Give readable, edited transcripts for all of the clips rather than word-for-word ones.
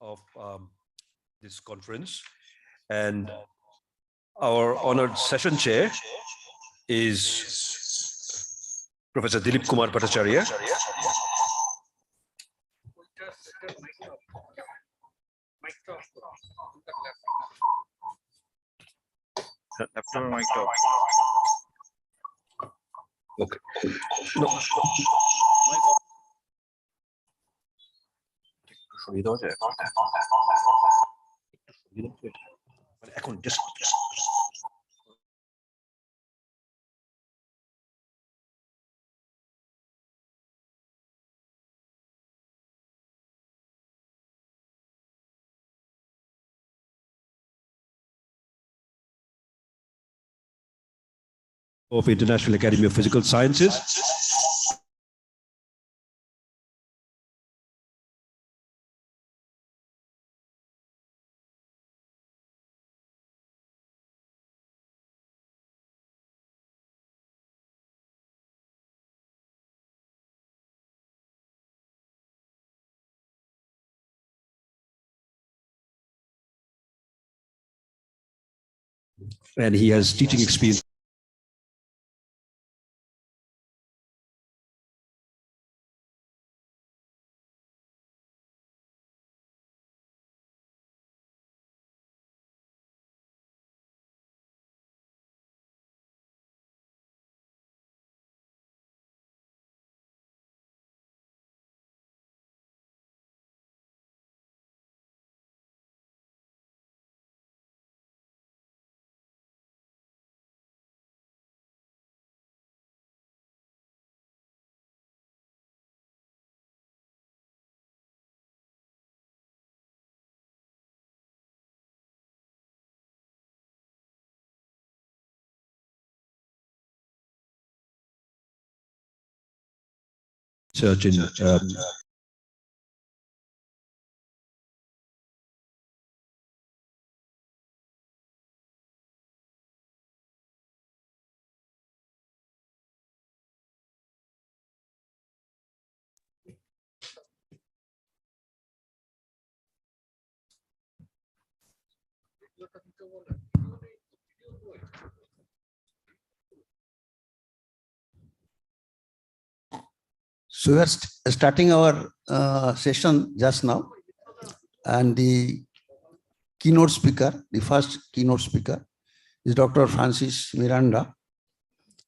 of this conference, and our honored session chair is Professor Dilip Kumar Bhattacharya. After mic off. Okay. No. Of International Academy of Physical Sciences. And he has teaching experience. Search in So we are starting our session just now, and the keynote speaker, the first keynote speaker, is Dr. Francis Miranda,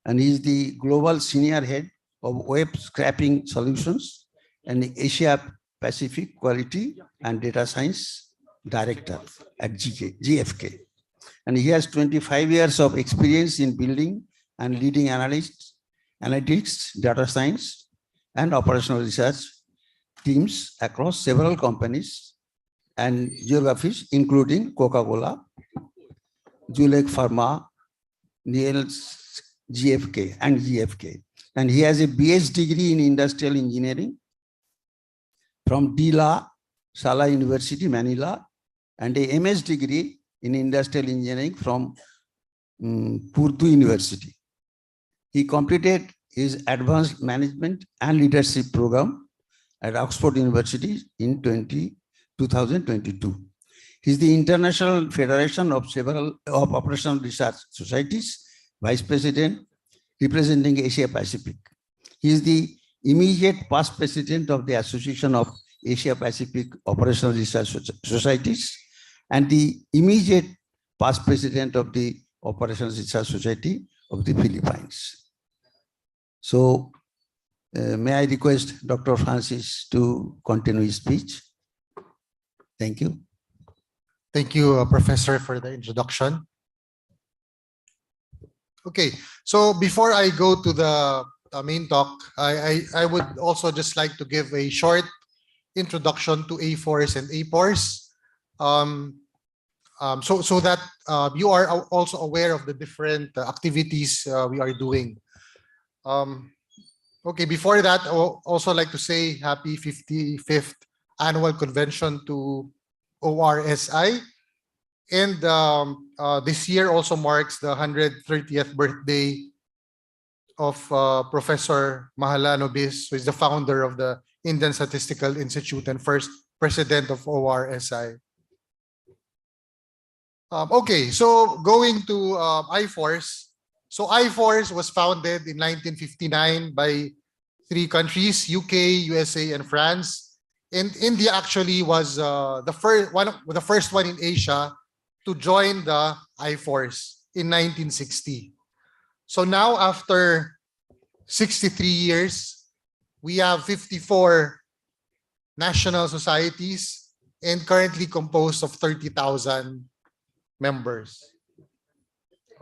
and he is the Global Senior Head of Web Scraping Solutions and the Asia Pacific Quality and Data Science Director at GFK. And he has 25 years of experience in building and leading analytics, data science, and operational research teams across several companies and geographies, including Coca-Cola, Zulek Pharma, Niels GFK, and GFK. And he has a BS degree in industrial engineering from De La Salle University, Manila, and a MS degree in industrial engineering from Purdue University. He completed his advanced management and leadership program at Oxford University in 2022. He's the International Federation of Operational Research Societies Vice President representing Asia Pacific. He is the immediate past president of the Association of Asia Pacific Operational Research Societies and the immediate past president of the Operational Research Society of the Philippines. So may I request Dr. Francis to continue his speech? Thank you. Thank you, Professor, for the introduction. Okay, so before I go to the main talk, I would also just like to give a short introduction to iForce and APORS, so that you are also aware of the different activities we are doing. Okay, before that, I would also like to say happy 55th annual convention to ORSI. And this year also marks the 130th birthday of Professor Mahalanobis, who is the founder of the Indian Statistical Institute and first president of ORSI. Okay, so going to iForce. So iForce was founded in 1959 by 3 countries, UK, USA, and France. And India actually was the first one in Asia to join the iForce in 1960. So now after 63 years, we have 54 national societies and currently composed of 30,000 members.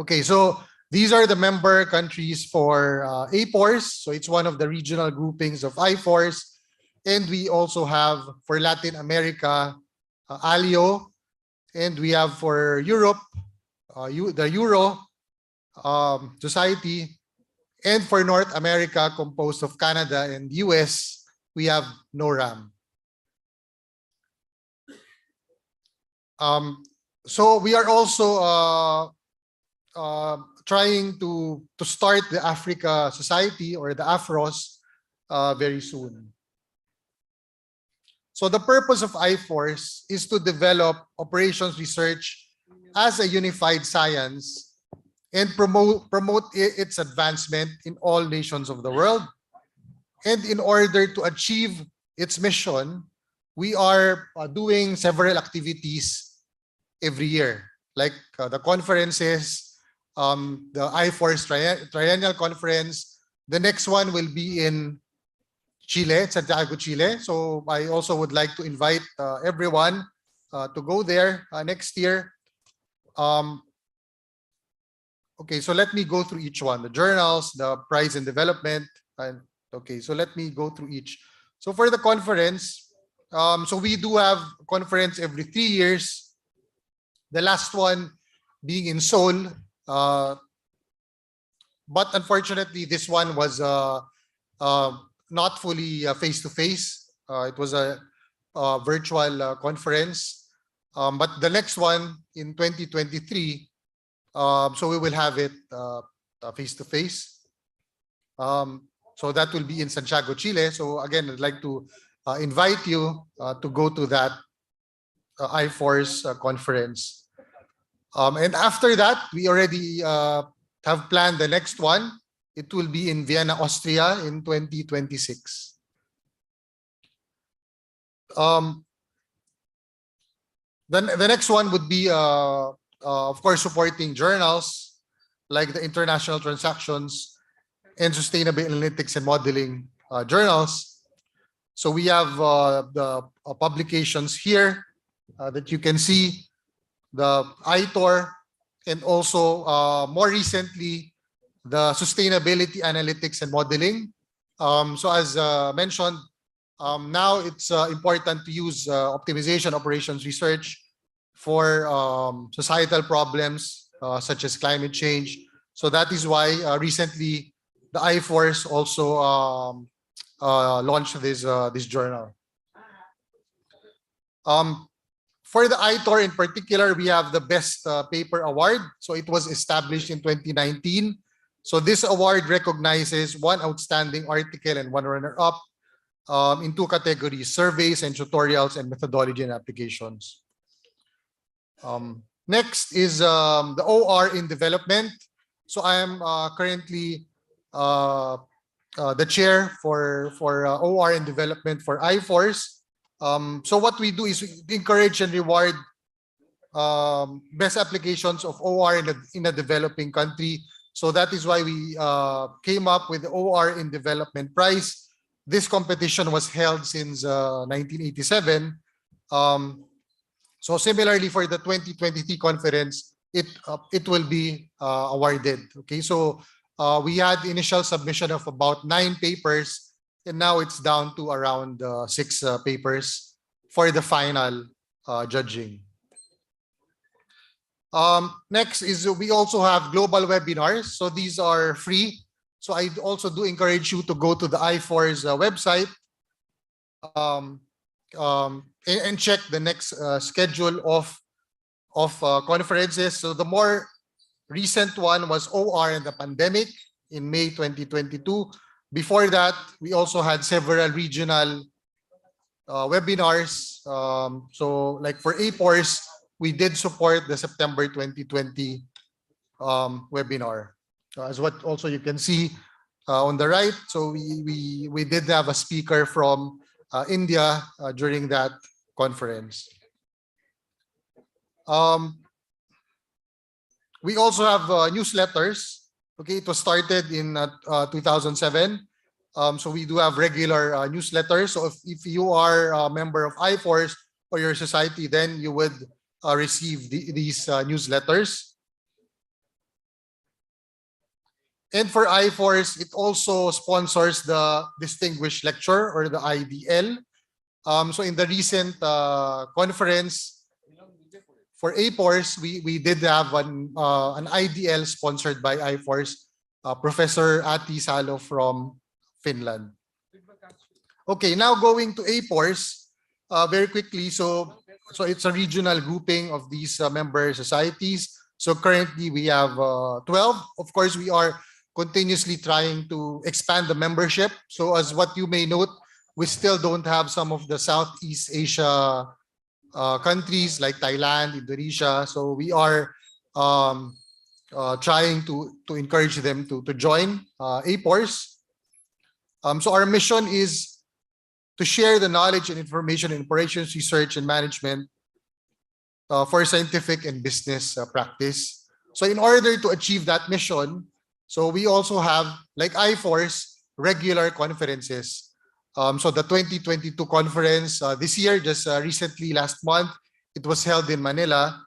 Okay, so these are the member countries for iForce. So it's one of the regional groupings of iForce. And we also have for Latin America, ALIO. And we have for Europe, the Euro Society. And for North America, composed of Canada and US, we have NORAM. So we are also trying to start the Africa Society or the AFROS very soon. So the purpose of iForce is to develop operations research as a unified science and promote its advancement in all nations of the world. And in order to achieve its mission, we are doing several activities every year, like the conferences, the iForce Triennial Conference. The next one will be in Chile, Santiago, Chile. So I also would like to invite everyone to go there next year. Okay, so let me go through each one. The journals, the prize and development. Okay, so let me go through each. So for the conference, so we do have a conference every 3 years. The last one being in Seoul. But unfortunately, this one was not fully face-to-face. It was a virtual conference. But the next one in 2023, so we will have it face-to-face. So that will be in Santiago, Chile. So again, I'd like to invite you to go to that iForce conference. And after that, we already have planned the next one. It will be in Vienna, Austria in 2026. Then the next one would be, of course, supporting journals like the International Transactions and Sustainable Analytics and Modeling journals. So we have the publications here that you can see, the ITOR, and also more recently, the Sustainability Analytics and Modeling. So as mentioned, now it's important to use optimization operations research for societal problems such as climate change. So that is why recently the iForce also launched this journal. For the ITOR in particular, we have the Best Paper Award. So it was established in 2019. So this award recognizes one outstanding article and one runner-up in 2 categories: surveys and tutorials and methodology and applications. Next is the ORin Development. So I am currently the chair for ORin Development for iForce. So what we do is we encourage and reward best applications of OR in a developing country. So that is why we came up with the ORin Development Prize. This competition was held since 1987. So similarly for the 2023 conference, it will be awarded. Okay, so we had initial submission of about 9 papers, and now it's down to around 6 papers for the final judging. Next is we also have global webinars. So these are free. So I also do encourage you to go to the iForce website and check the next schedule of conferences. So the more recent one was OR and the pandemic in May 2022. Before that, we also had several regional webinars. So like for iForce, we did support the September 2020 webinar. As what also you can see on the right. So we did have a speaker from India during that conference. We also have newsletters. Okay, it was started in 2007. So we do have regular newsletters. So if you are a member of iForce or your society, then you would receive these newsletters. And for iForce, it also sponsors the Distinguished Lecture or the IDL. So in the recent conference for iForce, we did have an IDL sponsored by iForce, Professor Ati Salo from Finland. Okay, now going to iForce very quickly. So it's a regional grouping of these member societies. So currently we have 12. Of course, we are continuously trying to expand the membership. So as what you may note, we still don't have some of the Southeast Asia countries like Thailand, Indonesia. So we are trying to encourage them to join iForce. So our mission is to share the knowledge and information in operations, research, and management for scientific and business practice. So in order to achieve that mission, so we also have, like iForce, regular conferences. So the 2022 conference this year, just recently last month, it was held in Manila,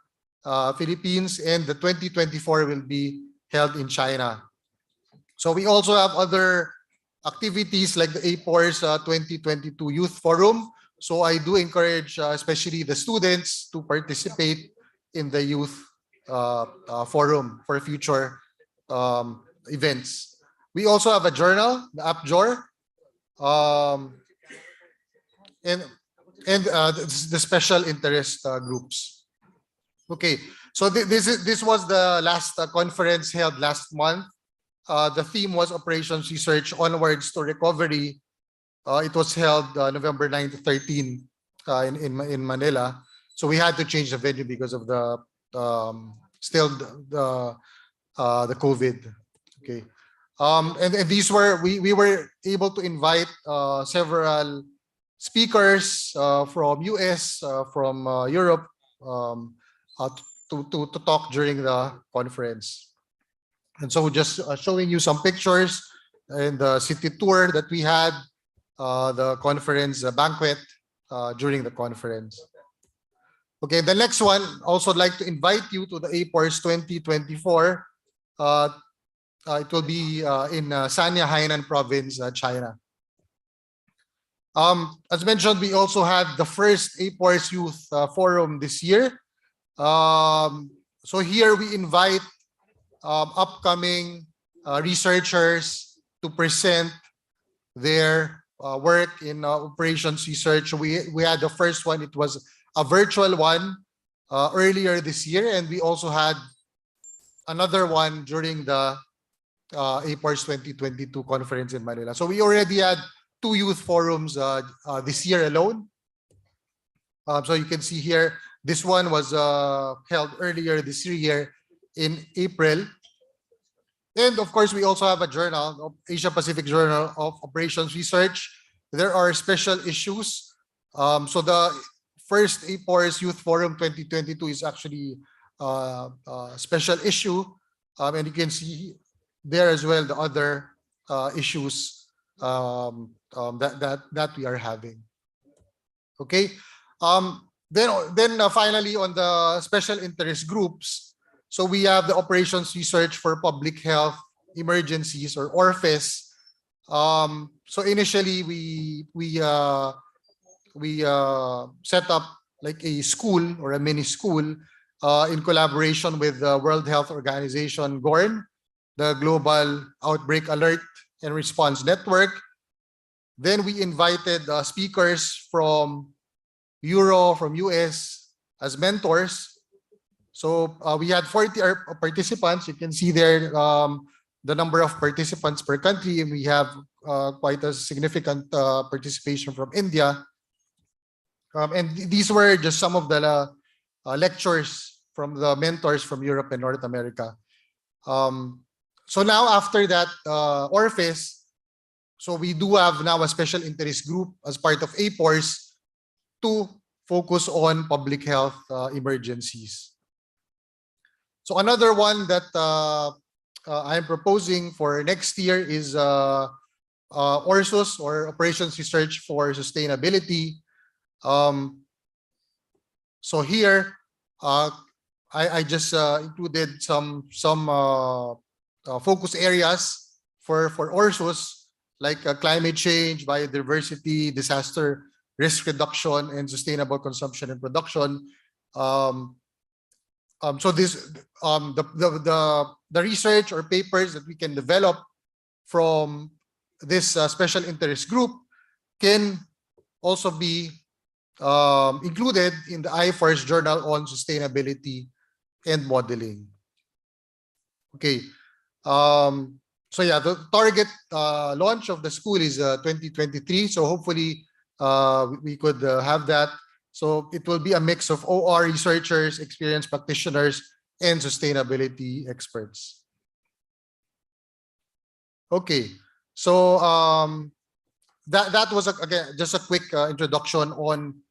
Philippines, and the 2024 will be held in China. So we also have other activities like the iForce 2022 Youth Forum. So I do encourage especially the students to participate in the Youth Forum for future events. We also have a journal, the AppJor, and the special interest groups. Okay, so this was the last conference held last month. The theme was Operations Research Onwards to Recovery. It was held November 9 to 13 in Manila. So we had to change the venue because of the COVID. Okay, and these were we were able to invite several speakers from US, from Europe, to talk during the conference. And so just showing you some pictures and the city tour that we had, the conference banquet during the conference. Okay, the next one, also like to invite you to the iForce 2024. It will be in Sanya, Hainan province, China. As mentioned, we also had the first iForce Youth Forum this year. So here we invite upcoming researchers to present their work in operations research. We had the first one, it was a virtual one earlier this year, and we also had another one during the iForce 2022 conference in Manila. So we already had 2 youth forums this year alone. So you can see here, this one was held earlier this year in April. And of course, we also have a journal, Asia Pacific Journal of Operations Research. There are special issues. So the first iForce Youth Forum 2022 is actually a special issue. And you can see there as well the other issues that we are having. Okay. Then finally, on the special interest groups, so we have the Operations Research for Public Health Emergencies, or ORFIS. So initially we set up like a school or a mini school in collaboration with the World Health Organization, GORN, the Global Outbreak Alert and Response Network. Then we invited speakers from from US as mentors. So we had 40 participants. You can see there the number of participants per country, and we have quite a significant participation from India. These were just some of the lectures from the mentors from Europe and North America. So now after that orifice, so we do have now a special interest group as part of iForce to focus on public health emergencies. So another one that I'm proposing for next year is ORSUS, or Operations Research for Sustainability. So here, I just included some focus areas for ORSUS, like climate change, biodiversity, disaster risk reduction, and sustainable consumption and production. So this the research or papers that we can develop from this special interest group can also be included in the iForce Journal on Sustainability and Modeling. Okay. So yeah, the target launch of the school is 2023. So hopefully we could have that. So it will be a mix of OR researchers, experienced practitioners, and sustainability experts. Okay, so that was again just a quick introduction on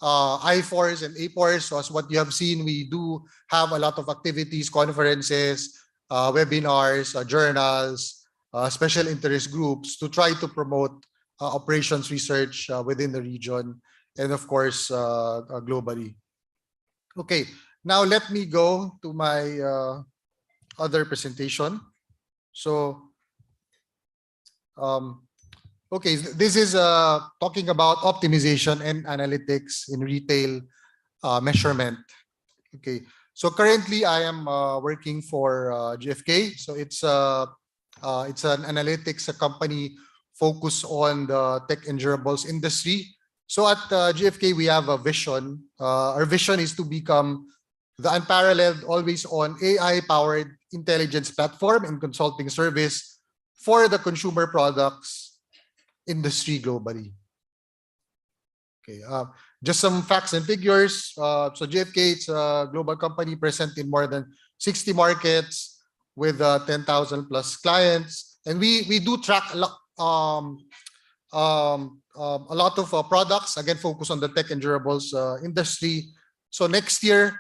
iForce and aForce. So as what you have seen, we do have a lot of activities, conferences, webinars, journals, special interest groups to try to promote operations research within the region, and of course globally. Okay, now let me go to my other presentation. So okay, this is talking about optimization and analytics in retail measurement. Okay, so currently I am working for GFK. So it's an analytics company focused on the tech and durables industry. So at GFK, we have a vision. Our vision is to become the unparalleled, always-on AI-powered intelligence platform and consulting service for the consumer products industry globally. Okay, just some facts and figures. So GFK, it's a global company present in more than 60 markets with 10,000 plus clients, and we do track a lot of products, again focus on the tech and durables industry. So next year,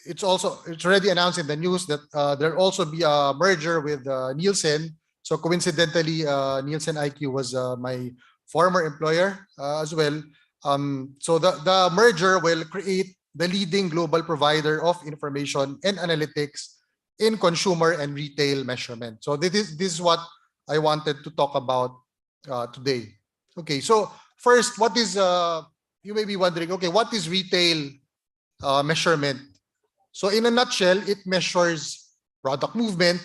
it's already announced in the news that there'll also be a merger with Nielsen. So coincidentally, Nielsen IQ was my former employer as well. So the merger will create the leading global provider of information and analytics in consumer and retail measurement. So this is what I wanted to talk about today. Okay, so first, what is you may be wondering, okay, what is retail measurement? So in a nutshell, it measures product movement,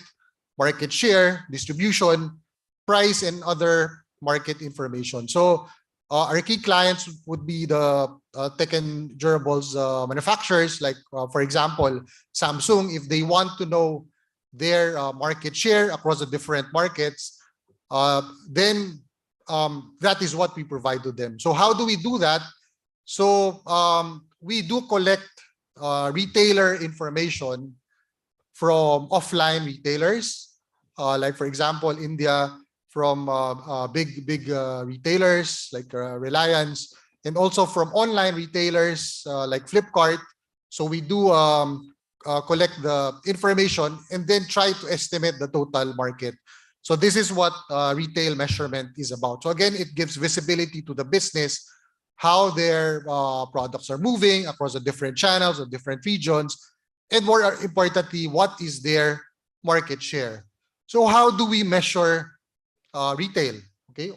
market share, distribution, price, and other market information. So our key clients would be the tech and durables manufacturers, like for example, Samsung. If they want to know their market share across the different markets, then that is what we provide to them. So how do we do that? So we do collect retailer information from offline retailers, like for example, India, from big retailers like Reliance, and also from online retailers like Flipkart. So we do collect the information and then try to estimate the total market. So this is what retail measurement is about. So again, it gives visibility to the business, how their products are moving across the different channels or different regions, and more importantly, what is their market share. So how do we measure retail? Okay.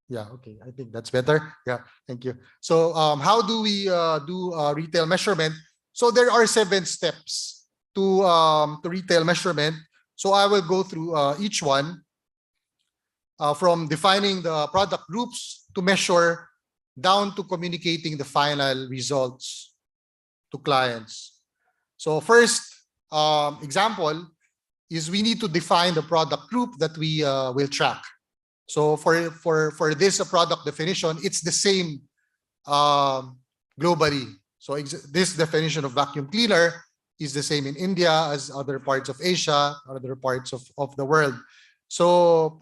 Yeah, okay, I think that's better. Yeah, thank you. So how do we do retail measurement? So there are 7 steps to retail measurement. So I will go through each one, from defining the product groups to measure down to communicating the final results to clients. So first example is we need to define the product group that we will track. So for this product definition, it's the same globally. So this definition of vacuum cleaner is the same in India as other parts of Asia, other parts of the world. So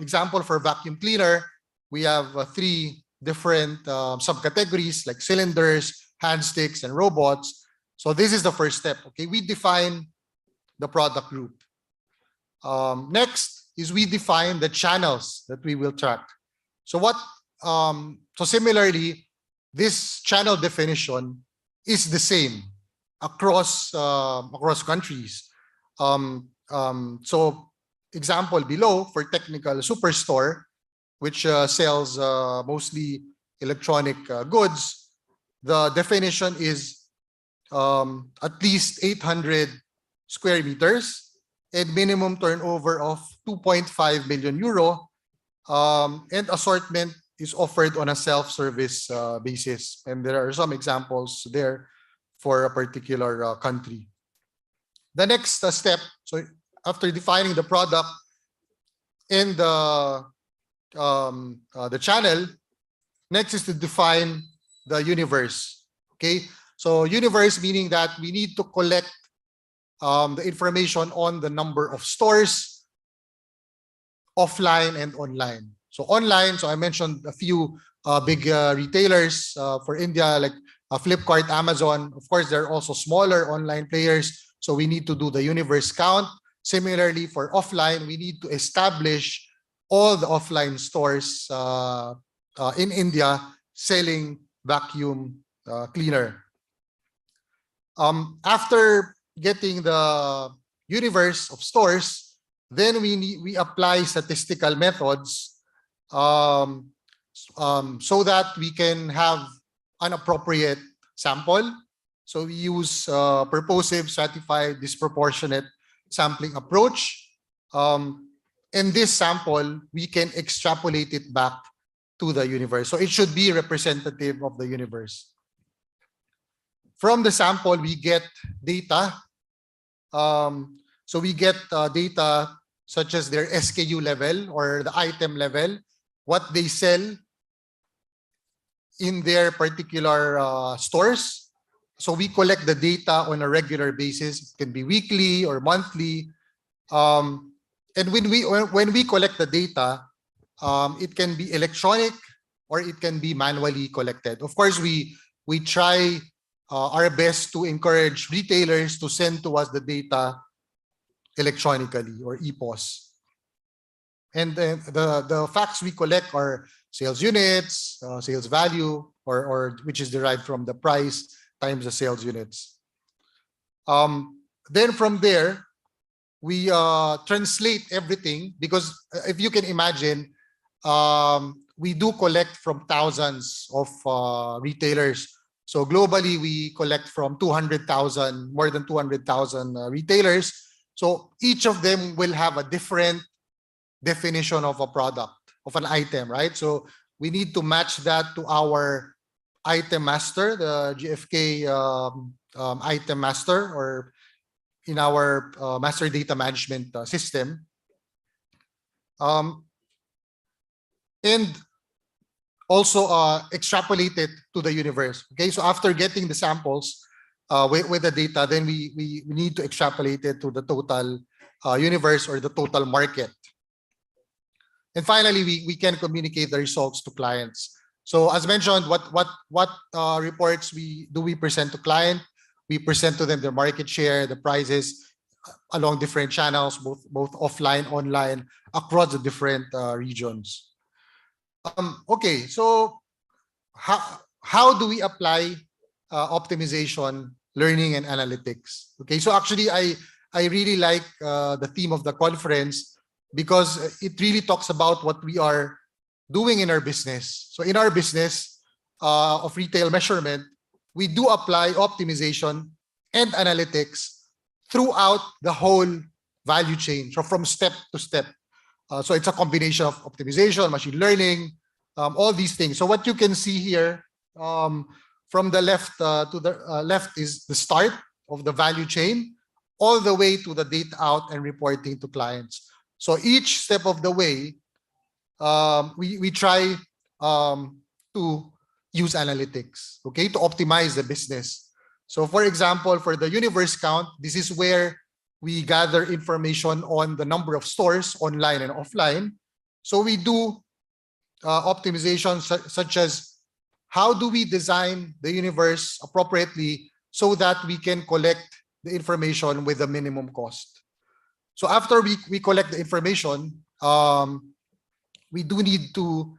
example for vacuum cleaner, we have three different subcategories like cylinders, hand sticks, and robots. So this is the first step. Okay, we define the product group. Next is we define the channels that we will track. So so similarly, this channel definition is the same across countries. So example below for technical superstore, which sells mostly electronic goods, the definition is at least 800 square meters and minimum turnover of 2.5 million euro, and assortment is offered on a self-service basis. And there are some examples there for a particular country. The next step, so after defining the product and the channel, next is to define the universe. Okay, so universe meaning that we need to collect the information on the number of stores, offline and online. So online, so I mentioned a few big retailers for India, like Flipkart, Amazon. Of course, there are also smaller online players. So we need to do the universe count. Similarly, for offline, we need to establish all the offline stores in India selling vacuum cleaner. After getting the universe of stores, then we apply statistical methods so that we can have an appropriate sample. So we use purposive, stratified, disproportionate sampling approach. In this sample, we can extrapolate it back to the universe. So it should be representative of the universe. From the sample, we get data. So we get data such as their SKU level or the item level, what they sell in their particular stores. So we collect the data on a regular basis. It can be weekly or monthly. And when we collect the data, it can be electronic or it can be manually collected. Of course, we try our best to encourage retailers to send to us the data electronically or EPOS. And the facts we collect are sales units, sales value, or which is derived from the price times the sales units. Then from there, we translate everything, because if you can imagine, we do collect from thousands of retailers. So globally, we collect from 200,000, more than 200,000 retailers. So each of them will have a different definition of a product, of an item, right? So we need to match that to our item master, the GFK item master, or in our master data management system. And also extrapolate it to the universe. Okay, so after getting the samples with the data, then we need to extrapolate it to the total universe or the total market. And finally, we can communicate the results to clients. So as mentioned, what reports we present to client? We present to them the market share, the prices along different channels, both offline, online, across the different regions. Okay, so how do we apply optimization, learning, and analytics? Okay, so actually I really like the theme of the conference, because it really talks about what we are doing in our business. So in our business of retail measurement, we do apply optimization and analytics throughout the whole value chain, so from step to step. So it's a combination of optimization, machine learning, all these things. So what you can see here from the left to the left is the start of the value chain, all the way to the data out and reporting to clients. So each step of the way, we try to use analytics, okay, to optimize the business. So for example, for the universe count, this is where we gather information on the number of stores online and offline. So we do optimization such as how do we design the universe appropriately so that we can collect the information with the minimum cost. So after we collect the information, we do need to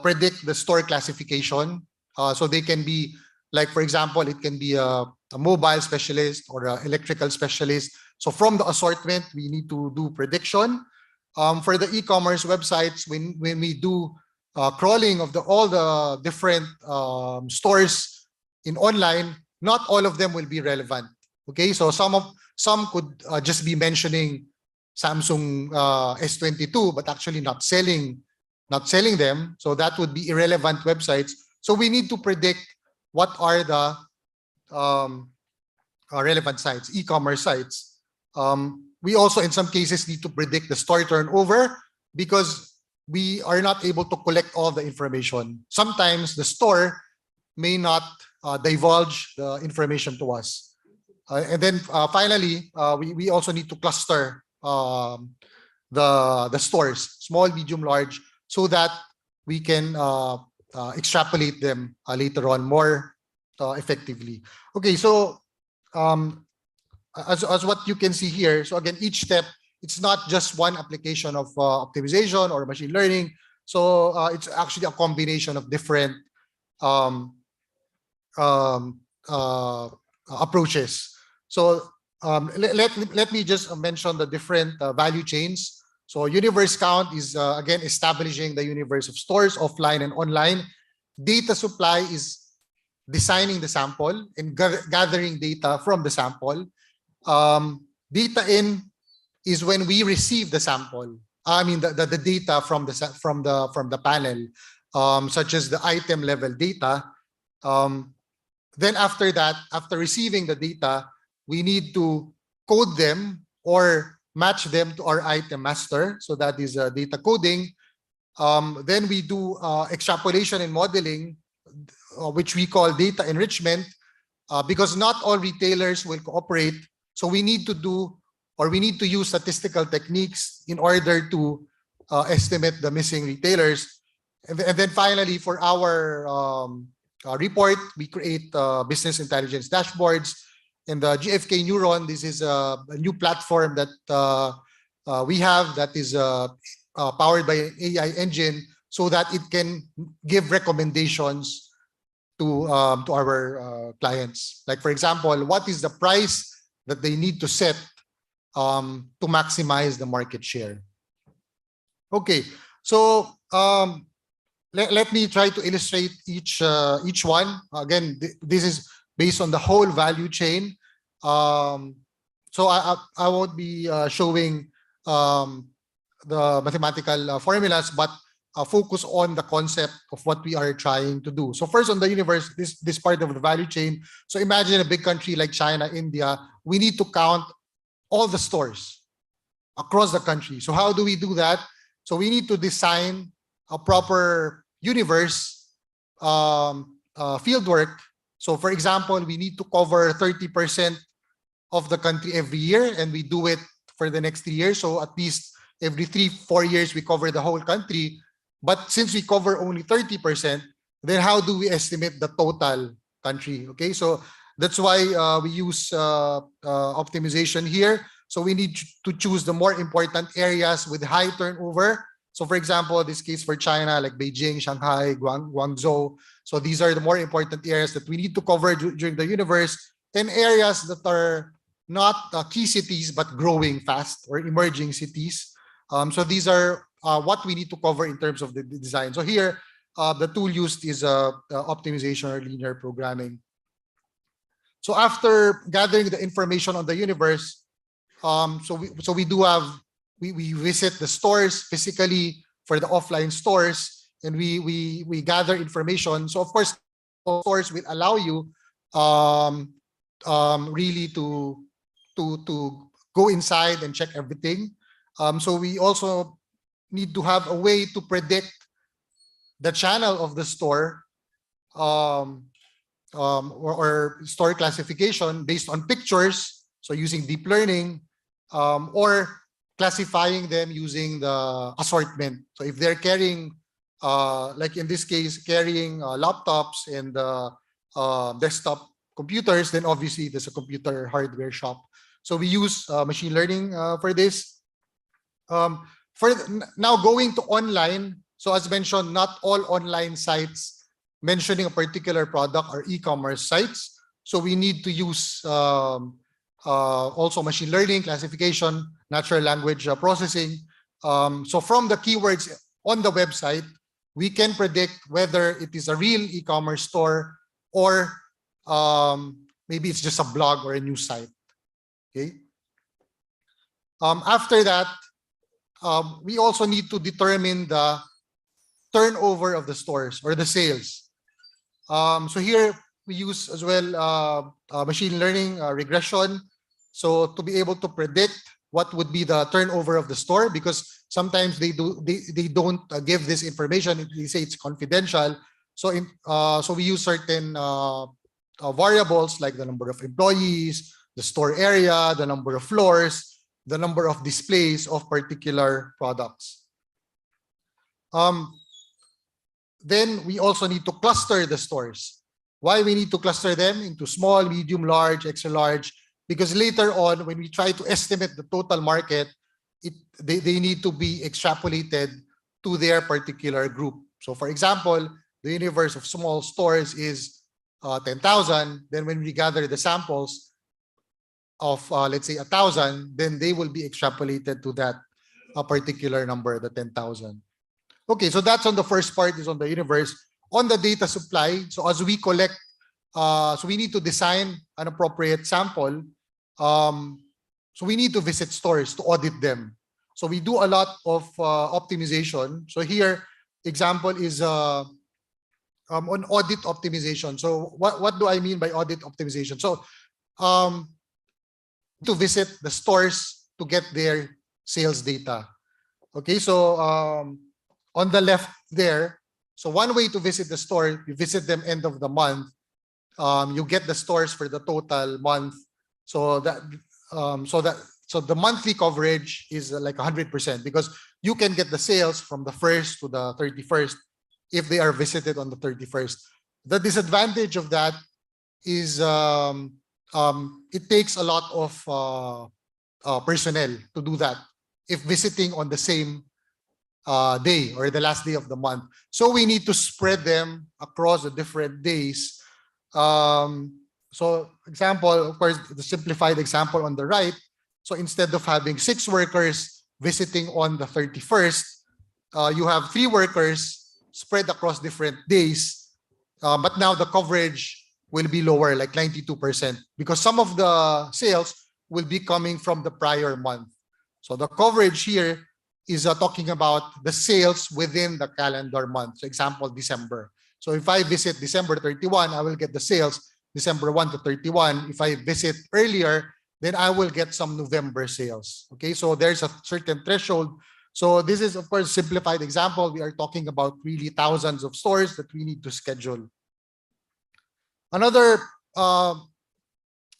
predict the store classification. So they can be, like, for example, it can be a mobile specialist or an electrical specialist. So from the assortment, we need to do prediction. For the e-commerce websites, when we do crawling of all the different stores in online, not all of them will be relevant. Okay, so some could just be mentioning Samsung S22, but actually not selling them. So that would be irrelevant websites. So we need to predict what are the relevant sites, e-commerce sites. We also, in some cases, need to predict the store turnover because we are not able to collect all the information. Sometimes the store may not divulge the information to us. And then finally, we also need to cluster the stores, small, medium, large, so that we can extrapolate them later on more effectively. Okay, so as what you can see here, so again, each step, it's not just one application of optimization or machine learning. So it's actually a combination of different approaches. So let me just mention the different value chains. So universe count is again establishing the universe of stores offline and online. Data supply is designing the sample and gathering data from the sample. Data in is when we receive the sample. I mean the data from the panel, such as the item level data. Then after that, after receiving the data, we need to code them or match them to our item master. So that is data coding. Then we do extrapolation and modeling, which we call data enrichment, because not all retailers will cooperate. So we need to do, or we need to use statistical techniques in order to estimate the missing retailers. And then finally, for our report, we create business intelligence dashboards. And the GFK Neuron, this is a new platform that we have that is powered by an AI engine so that it can give recommendations to our clients. Like, for example, what is the price that they need to set to maximize the market share? Okay, so let me try to illustrate each one. Again, this is based on the whole value chain. So I won't be showing the mathematical formulas, but focus on the concept of what we are trying to do. So first, on the universe, this part of the value chain. So imagine a big country like China, India. We need to count all the stores across the country. So how do we do that? So we need to design a proper universe fieldwork. So for example, we need to cover 30% of the country every year, and we do it for the next 3 years. So at least every 3-4 years, we cover the whole country. But since we cover only 30%, then how do we estimate the total country? Okay, so that's why we use optimization here. So we need to choose the more important areas with high turnover. So for example, this case for China, like Beijing, Shanghai, Guangzhou. So these are the more important areas that we need to cover during the universe, and areas that are not key cities, but growing fast or emerging cities. So these are what we need to cover in terms of the design. So here, the tool used is optimization or linear programming. So after gathering the information on the universe, so we visit the stores physically for the offline stores, and we gather information. So of course, stores will allow you really to go inside and check everything. So we also need to have a way to predict the channel of the store or store classification based on pictures, so using deep learning, or classifying them using the assortment. So if they're carrying, like in this case, carrying laptops and desktop computers, then obviously there's a computer hardware shop. So we use machine learning for this. Now going to online, so as mentioned, not all online sites mentioning a particular product are e-commerce sites. So we need to use also machine learning, classification, natural language processing. So from the keywords on the website, we can predict whether it is a real e-commerce store or maybe it's just a blog or a news site. Okay. After that, we also need to determine the turnover of the stores or the sales. So here we use as well machine learning regression. So to be able to predict what would be the turnover of the store, because sometimes they don't give this information. They say it's confidential. So so we use certain variables like the number of employees, the store area, the number of floors, the number of displays of particular products. Then we also need to cluster the stores. Why we need to cluster them into small, medium, large, extra large? Because later on, when we try to estimate the total market, they need to be extrapolated to their particular group. So for example, the universe of small stores is 10,000. Then when we gather the samples of, let's say, 1,000, then they will be extrapolated to that particular number, the 10,000. Okay, so that's on the first part, is on the universe. On the data supply, so as we collect, so we need to design an appropriate sample. So we need to visit stores to audit them. So we do a lot of optimization. So here, example is on audit optimization. So what do I mean by audit optimization? So to visit the stores to get their sales data. Okay, so on the left there, so one way to visit the store, you visit them end of the month. You get the stores for the total month. So the monthly coverage is like 100%, because you can get the sales from the 1st to the 31st if they are visited on the 31st. The disadvantage of that is it takes a lot of personnel to do that if visiting on the same day or the last day of the month. So we need to spread them across the different days. So example, of course, the simplified example on the right. So instead of having 6 workers visiting on the 31st, you have 3 workers spread across different days. But now the coverage will be lower, like 92%, because some of the sales will be coming from the prior month. So the coverage here is talking about the sales within the calendar month. So example, December. So if I visit December 31, I will get the sales December 1 to 31. If I visit earlier, then I will get some November sales. Okay, so there's a certain threshold. So this is, of course, a simplified example. We are talking about really thousands of stores that we need to schedule. Another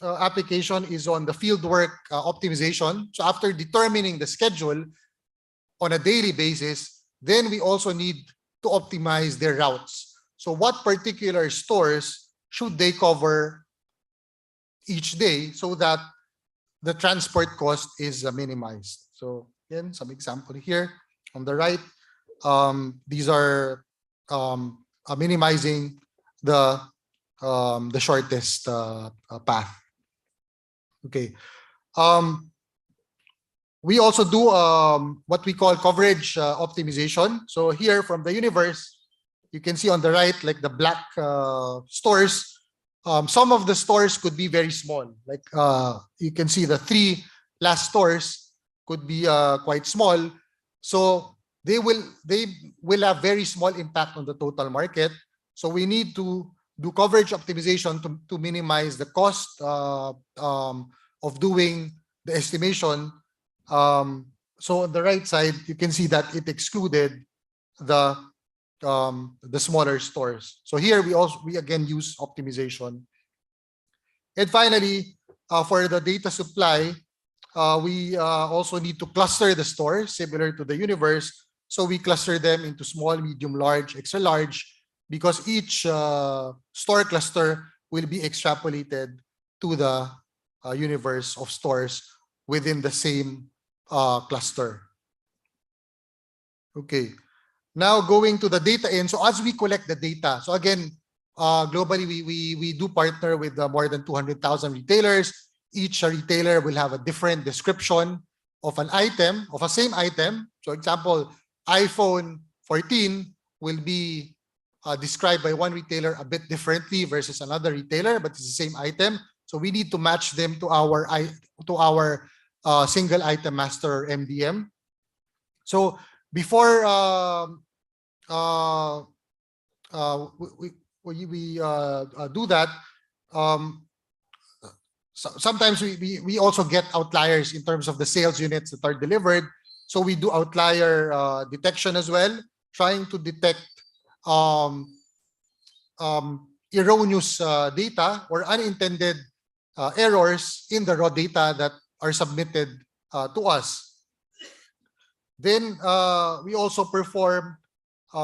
application is on the fieldwork optimization. So after determining the schedule on a daily basis, then we also need to optimize their routes. So what particular stores should they cover each day so that the transport cost is minimized? So again, some example here on the right. These are minimizing the shortest path. Okay. We also do what we call coverage optimization. So here from the universe, you can see on the right, like the black stores. Some of the stores could be very small. Like you can see the 3 last stores could be quite small. So they will have very small impact on the total market. So we need to do coverage optimization to minimize the cost of doing the estimation. So on the right side, you can see that it excluded the the smaller stores. So here we again use optimization. And finally, for the data supply, we also need to cluster the stores similar to the universe. So we cluster them into small, medium, large, extra large, because each store cluster will be extrapolated to the universe of stores within the same cluster. Okay. Now going to the data in. So as we collect the data, so again, globally, we do partner with more than 200,000 retailers. Each retailer will have a different description of an item, of a same item. So example, iPhone 14 will be described by one retailer a bit differently versus another retailer, but it's the same item. So we need to match them to our single item master, or MDM. So before we do that, sometimes we also get outliers in terms of the sales units that are delivered. So we do outlier detection as well, trying to detect erroneous data or unintended errors in the raw data that are submitted to us. Then we also perform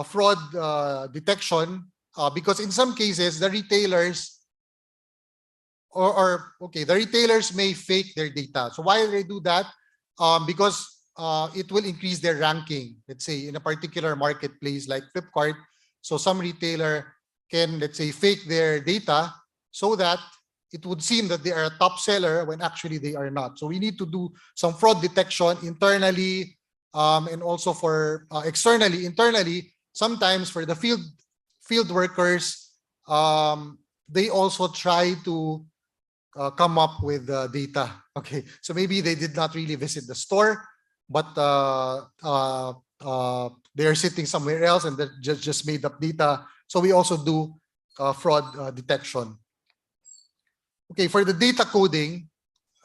fraud detection because in some cases the retailers the retailers may fake their data. So why do they do that? Because it will increase their ranking. Let's say in a particular marketplace like Flipkart. So some retailer can, let's say, fake their data so that it would seem that they are a top seller when actually they are not. So we need to do some fraud detection internally and also for externally. Internally, sometimes for the field workers, they also try to come up with data. Okay, so maybe they did not really visit the store, but they are sitting somewhere else and they just made up data. So we also do fraud detection. Okay, for the data coding,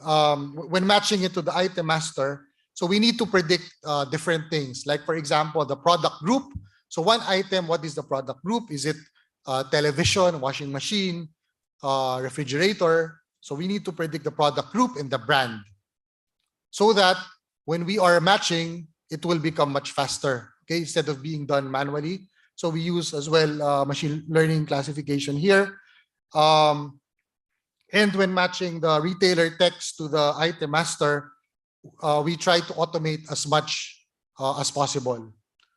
when matching it to the item master, so we need to predict different things. Like for example, the product group. So one item, what is the product group? Is it television, washing machine, refrigerator? So we need to predict the product group and the brand so that when we are matching, it will become much faster, okay, instead of being done manually. So we use as well machine learning classification here. And when matching the retailer text to the item master, we try to automate as much as possible.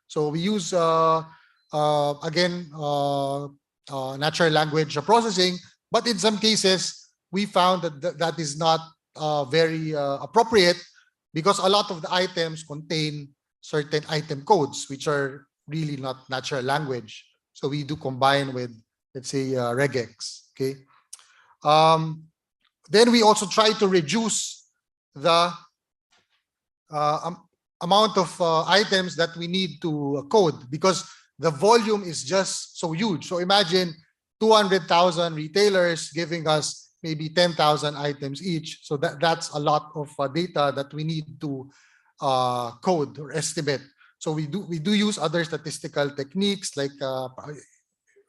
So we use, again, natural language processing, but in some cases, we found that that is not very appropriate because a lot of the items contain certain item codes, which are really not natural language. So we do combine with, let's say, regex, okay? Then we also try to reduce the amount of items that we need to code because the volume is just so huge. So imagine 200,000 retailers giving us maybe 10,000 items each. So that's a lot of data that we need to code or estimate. So we do use other statistical techniques like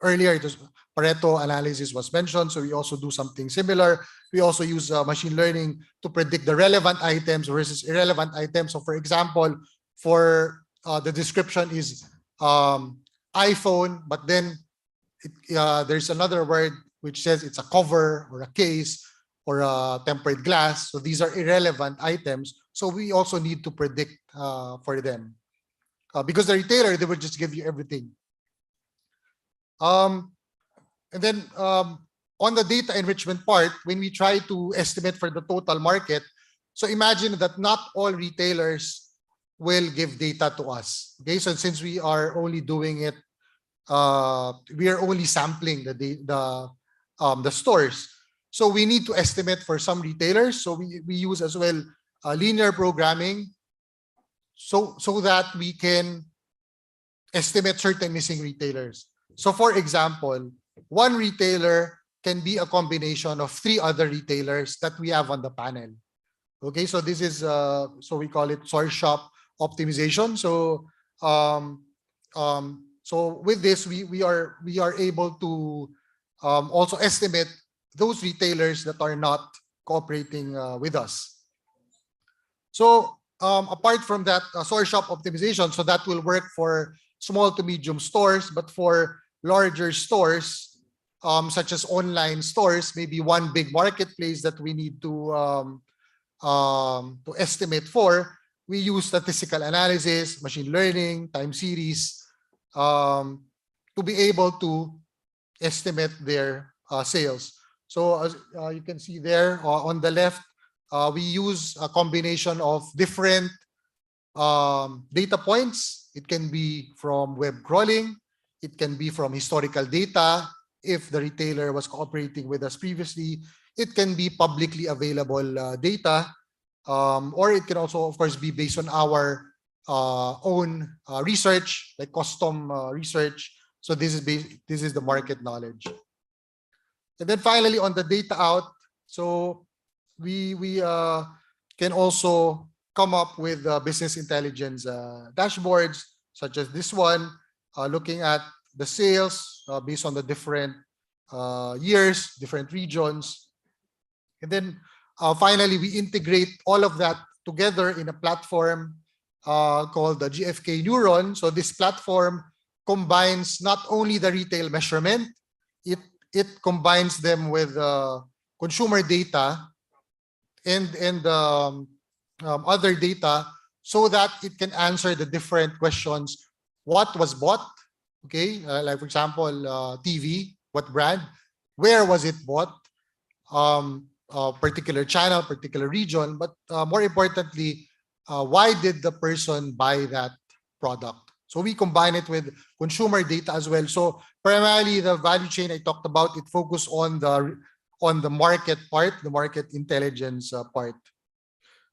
earlier it was Pareto analysis was mentioned. So we also do something similar. We also use machine learning to predict the relevant items versus irrelevant items. So for example, for the description is iPhone, but then there's another word which says it's a cover or a case or a tempered glass. So these are irrelevant items. So we also need to predict for them because the retailer, they will just give you everything. And then on the data enrichment part, when we try to estimate for the total market, so imagine that not all retailers will give data to us. Okay, so since we are only doing it, we are only sampling the stores. So we need to estimate for some retailers. So we use as well linear programming so that we can estimate certain missing retailers. So for example, one retailer can be a combination of 3 other retailers that we have on the panel. Okay, so this is, so we call it source shop optimization. So So with this, we are able to also estimate those retailers that are not cooperating with us. So apart from that, source shop optimization, so that will work for small to medium stores, but for larger stores, such as online stores, maybe one big marketplace that we need to estimate for, we use statistical analysis, machine learning, time series, to be able to estimate their sales. So as you can see there on the left, we use a combination of different data points. It can be from web crawling. It can be from historical data. If the retailer was cooperating with us previously, it can be publicly available data, or it can also, of course, be based on our own research, like custom research. So this is the market knowledge. And then finally, on the data out, so we can also come up with business intelligence dashboards, such as this one, looking at the sales based on the different years, different regions. And then finally, we integrate all of that together in a platform called the GFK Neuron. So this platform combines not only the retail measurement, it combines them with consumer data and other data, so that it can answer the different questions. What was bought? Okay, like for example, TV, what brand? Where was it bought? Particular channel, particular region, but more importantly, why did the person buy that product? So we combine it with consumer data as well. So primarily the value chain I talked about, it focused on the market part, the market intelligence part.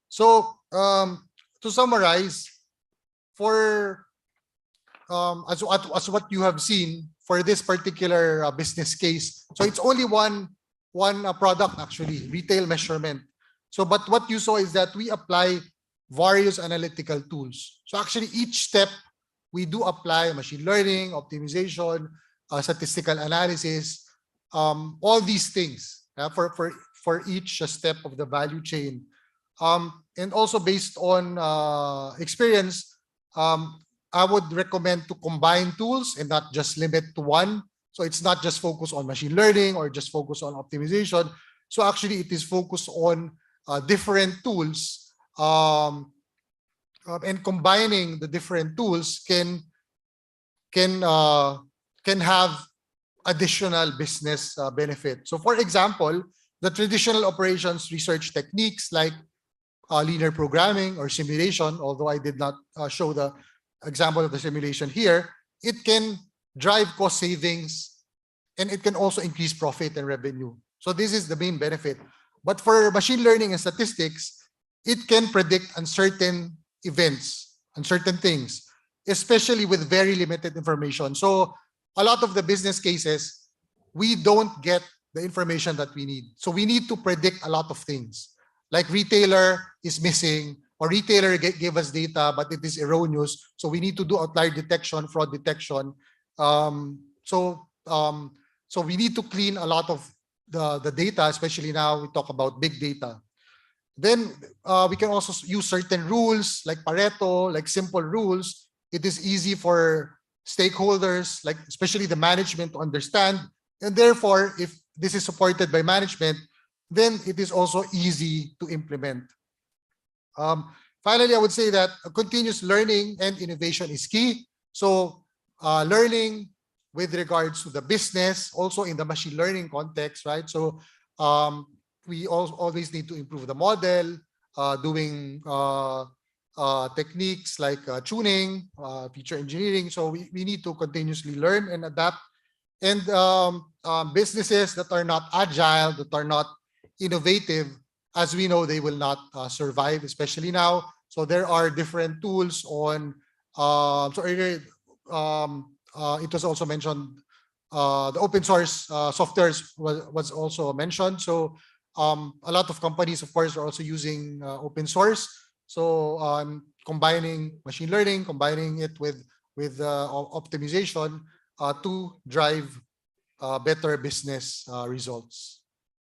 So to summarize, for as what you have seen for this particular business case, so it's only one product actually, retail measurement. So but what you saw is that we apply various analytical tools. So actually each step we do apply machine learning, optimization, statistical analysis, all these things for each step of the value chain. And also based on experience, I would recommend to combine tools and not just limit to one. So it's not just focused on machine learning or just focused on optimization. So actually it is focused on different tools, and combining the different tools can have additional business benefit. So for example, the traditional operations research techniques like linear programming or simulation, although I did not show the example of the simulation here, it can drive cost savings and it can also increase profit and revenue. So this is the main benefit. But for machine learning and statistics, it can predict uncertain events, uncertain things, especially with very limited information. So a lot of the business cases, we don't get the information that we need. So we need to predict a lot of things. Like retailer is missing, or retailer gave us data, but it is erroneous. So we need to do outlier detection, fraud detection. So we need to clean a lot of the data, especially now we talk about big data. Then we can also use certain rules like Pareto, like simple rules. It is easy for stakeholders, like especially the management, to understand. And therefore, if this is supported by management, then it is also easy to implement. Finally, I would say that continuous learning and innovation is key. So learning with regards to the business, also in the machine learning context, right? So we always need to improve the model, doing techniques like tuning, feature engineering. So we need to continuously learn and adapt. And businesses that are not agile, that are not innovative, as we know, they will not survive, especially now. So there are different tools on, it was also mentioned, the open source softwares was also mentioned. So a lot of companies, of course, are also using open source. So combining machine learning, combining it with with optimization to drive better business results.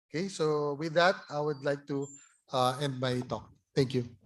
Okay, so with that, I would like to end my talk. Thank you.